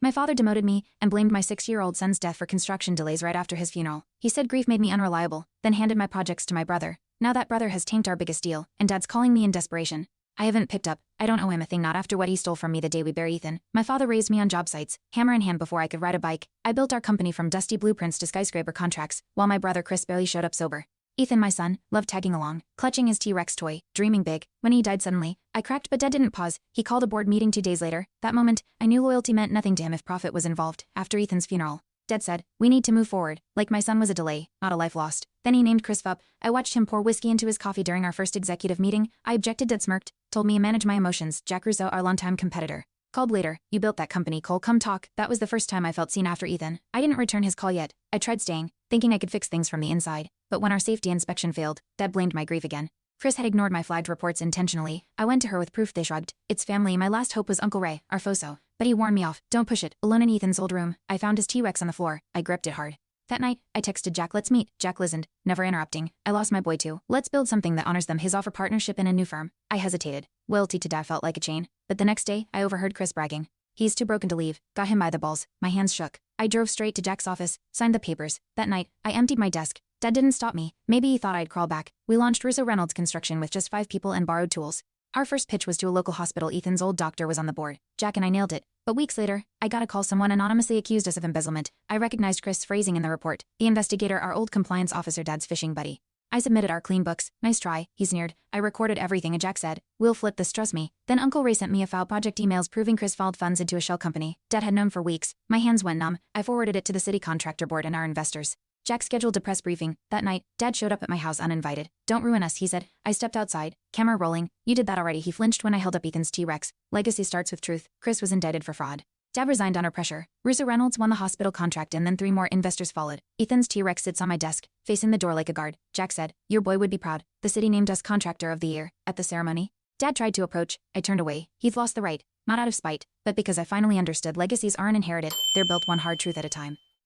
My father demoted me and blamed my 6-year-old son's death for construction delays right after his funeral. He said grief made me unreliable, then handed my projects to my brother. Now that brother has tanked our biggest deal, and Dad's calling me in desperation. I haven't picked up. I don't owe him a thing, not after what he stole from me the day we buried Ethan. My father raised me on job sites, hammer in hand, before I could ride a bike. I built our company from dusty blueprints to skyscraper contracts, while my brother Chris barely showed up sober. Ethan, my son, loved tagging along, clutching his T-Rex toy, dreaming big. When he died suddenly, I cracked, but Dad didn't pause. He called a board meeting 2 days later. That moment, I knew loyalty meant nothing to him if profit was involved. After Ethan's funeral, Dad said, "We need to move forward, like my son was a delay, not a life lost." Then he named Chris Fupp. I watched him pour whiskey into his coffee during our first executive meeting. I objected. Dad smirked, told me to manage my emotions. Jack Russo, our longtime competitor, called later. "You built that company, Cole, come talk." That was the first time I felt seen after Ethan. I didn't return his call yet. I tried staying, thinking I could fix things from the inside. But when our safety inspection failed, Dad blamed my grief again. Chris had ignored my flagged reports intentionally. I went to her with proof. They shrugged. "It's family. My last hope was Uncle Ray, our foso. But he warned me off. Don't push it." Alone in Ethan's old room, I found his T-Rex on the floor. I gripped it hard. That night, I texted Jack, "Let's meet." Jack listened, never interrupting. "I lost my boy too. Let's build something that honors them." His offer: partnership in a new firm. I hesitated. Loyalty to Dad felt like a chain. But the next day, I overheard Chris bragging. "He's too broken to leave." Got him by the balls. My hands shook. I drove straight to Jack's office, signed the papers. That night, I emptied my desk. Dad didn't stop me. Maybe he thought I'd crawl back. We launched Russo Reynolds construction with just 5 people and borrowed tools. Our first pitch was to a local hospital. Ethan's old doctor was on the board. Jack and I nailed it. But weeks later, I got a call. Someone anonymously accused us of embezzlement. I recognized Chris' phrasing in the report. The investigator, our old compliance officer, Dad's fishing buddy. I submitted our clean books. "Nice try," he sneered. I recorded everything, and Jack said, "We'll flip this, trust me." Then Uncle Ray sent me a foul project emails proving Chris fouled funds into a shell company. Dad had known for weeks. My hands went numb. I forwarded it to the city contractor board and our investors. Jack scheduled a press briefing. That night, Dad showed up at my house uninvited. "Don't ruin us," he said. I stepped outside, camera rolling. "You did that already." He flinched when I held up Ethan's T-Rex. "Legacy starts with truth." Chris was indicted for fraud. Dad resigned under pressure. Russo Reynolds won the hospital contract, and then 3 more investors followed. Ethan's T-Rex sits on my desk, facing the door like a guard. Jack said, "Your boy would be proud." The city named us Contractor of the Year. At the ceremony, Dad tried to approach. I turned away. He'd lost the right. Not out of spite, but because I finally understood legacies aren't inherited, they're built one hard truth at a time.